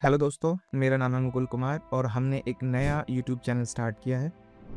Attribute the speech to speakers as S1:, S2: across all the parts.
S1: Hello दोस्तों, मेरा नाम है मुकुल कुमार और हमने एक नया यूट्यूब चैनल स्टार्ट किया है।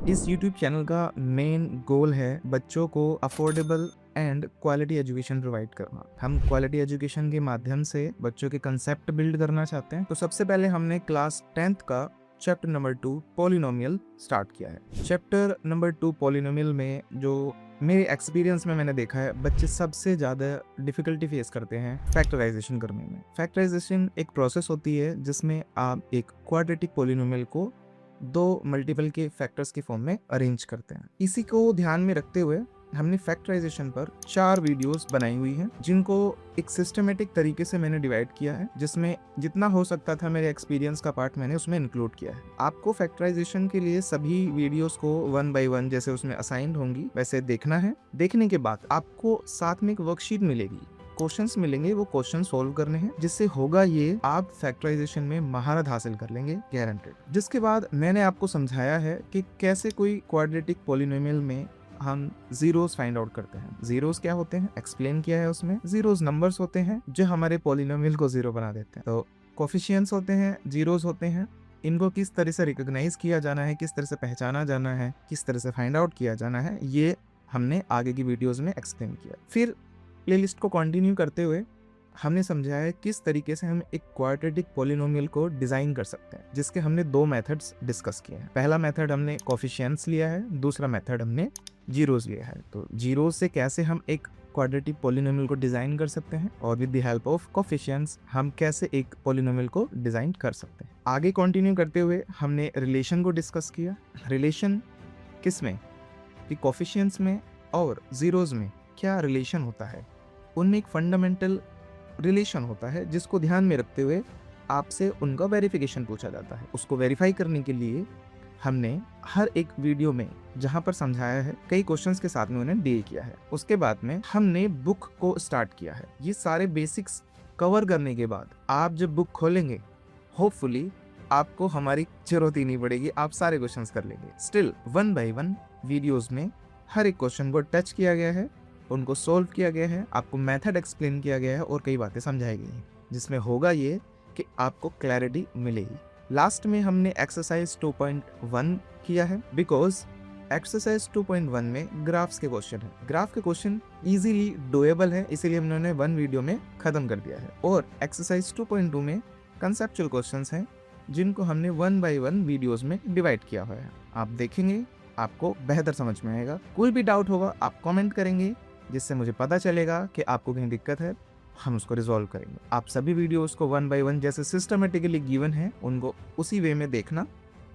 S1: इस यूट्यूब चैनल का मेन गोल है बच्चों को affordable and quality education provide करना। हम क्वालिटी एजुकेशन के माध्यम से बच्चों के कंसेप्ट बिल्ड करना चाहते हैं। तो सबसे पहले हमने क्लास 10th का चैप्टर नंबर 2 पॉलिनोमियल स्टार्ट किया है। चैप्टर नंबर 2 पॉलिनोमियल में जो मेरे एक्सपीरियंस में मैंने देखा है, बच्चे सबसे ज़्यादा डिफ़िकल्टी फेस करते हैं फैक्टराइजेशन करने में। फैक्टराइजेशन एक प्रोसेस होती है जिसमें आप एक क्वाड्रेटिक पॉलिनोमियल को दो मल्टीपल के फैक्टर्स के फॉर्म में अरेंज करते हैं। इसी को ध्यान में रखते हुए हमने फैक्टराइजेशन पर 4 वीडियोस बनाई हुई हैं, जिनको एक सिस्टमेटिक तरीके से मैंने डिवाइड किया है, जिसमें जितना हो सकता था मेरे एक्सपीरियंस का पार्ट मैंने उसमें इंक्लूड किया है। आपको फैक्टराइजेशन के लिए सभी वीडियोस को 1 बाय 1 जैसे उसमें असाइंड होंगी वैसे देखना है। देखने के बाद आपको साथ में एक वर्कशीट मिलेगी, क्वेश्चंस मिलेंगे, वो क्वेश्चन सोल्व करने हैं। जिससे होगा ये, आप फैक्टराइजेशन में महारत हासिल कर लेंगे गारंटेड। जिसके बाद मैंने आपको समझाया है कि कैसे कोई क्वाड्रेटिक पॉलिनोमियल में हम जीरोस फाइंड आउट करते हैं। जीरोस क्या होते हैं एक्सप्लेन किया है उसमें। जीरोस नंबर्स होते हैं जो हमारे पॉलिनोमियल को जीरो बना देते हैं। तो कोफिशिएंट्स होते हैं, जीरोस होते हैं। इनको किस तरह से रिकॉग्नाइज किया जाना है, किस तरह से पहचाना जाना है, किस तरह से फाइंड आउट किया जाना है, ये हमने आगे की वीडियोस में एक्सप्लेन किया। फिर प्लेलिस्ट को कंटिन्यू करते हुए हमने समझा है किस तरीके से हम एक क्वाड्रेटिक पॉलिनोमियल को डिजाइन कर सकते हैं, जिसके हमने 2 मेथड्स डिस्कस किए हैं। पहला मेथड हमने कोफिशिएंट्स लिया है, दूसरा मेथड हमने जीरोस लिया है। तो जीरोस से कैसे हम एक क्वाड्रेटिक पॉलिनोमियल को डिजाइन कर सकते हैं और with the help of coefficients हम कैसे एक पॉलिनोमियल को डिजाइन कर सकते हैं। आगे कंटिन्यू करते हुए हमने रिलेशन को डिस्कस किया। रिलेशन किस में कि कोफिशिएंट्स में और जीरोस में क्या रिलेशन होता है, उनमें एक फंडामेंटल रिलेशन होता है जिसको ध्यान में रखते हुए आपसे उनका वेरिफिकेशन पूछा जाता है। उसको वेरीफाई करने के लिए हमने हर एक वीडियो में जहां पर समझाया है, कई क्वेश्चंस के साथ में उन्हें डील किया है। उसके बाद में हमने बुक को स्टार्ट किया है। ये सारे बेसिक्स कवर करने के बाद आप जब बुक खोलेंगे, होपफुली आपको हमारी जरूरत ही नहीं पड़ेगी, आप सारे क्वेश्चंस कर लेंगे। स्टिल 1 बाय 1 वीडियोस में हर एक क्वेश्चन को टच किया गया है, उनको सोल्व किया गया है, आपको मेथड एक्सप्लेन किया गया है और कई बातें समझाई गई हैं, जिसमें होगा ये कि आपको क्लैरिटी मिलेगी। लास्ट में हमने एक्सरसाइज 2.1 किया है, बिकॉज एक्सरसाइज 2.1 में ग्राफ्स के क्वेश्चन है। ग्राफ के क्वेश्चन इजीली डुएबल है, इसीलिए हमने 1 वीडियो में खत्म कर दिया है। और एक्सरसाइज 2.2 में कंसेप्चुअल क्वेश्चंस हैं, जिनको हमने 1 बाय 1 वीडियोस में डिवाइड किया हुआ है। आप देखेंगे, आपको बेहतर समझ में आएगा। कोई भी डाउट होगा आप कमेंट करेंगे, जिससे मुझे पता चलेगा कि आपको कहीं दिक्कत है, हम उसको रिजॉल्व करेंगे। आप सभी वीडियोस को 1 बाय 1 जैसे सिस्टमेटिकली गिवन है, उनको उसी वे में देखना,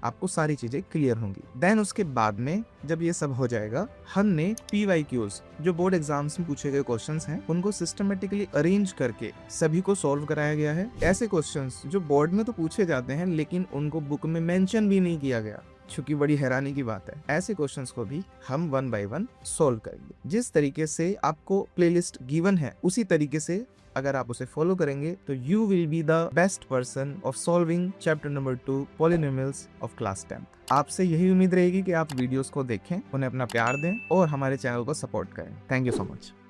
S1: आपको सारी चीजें क्लियर होंगी। देन उसके बाद में जब ये सब हो जाएगा, हमने PYQs जो बोर्ड एग्जाम्स में पूछे गए क्वेश्चंस हैं, उनको सिस्टमेटिकली अरेंज करके सभी को सॉल्व कराया गया है। ऐसे क्वेश्चंस जो बोर्ड में तो पूछे जाते हैं लेकिन उनको बुक में मेंशन भी नहीं किया गया, चूंकि बड़ी हैरानी की बात है, ऐसे क्वेश्चंस को भी हम 1 बाय 1 सॉल्व करेंगे। जिस तरीके से आपको प्लेलिस्ट गिवन है, उसी तरीके से अगर आप उसे फॉलो करेंगे तो you will be the best person of solving chapter number 2 polynomials of class 10th। आपसे यही उम्मीद रहेगी कि आप वीडियोस को देखें, उन्हें अपना प्यार दें और हमारे चैनल को सपोर्ट करें। Thank you so much.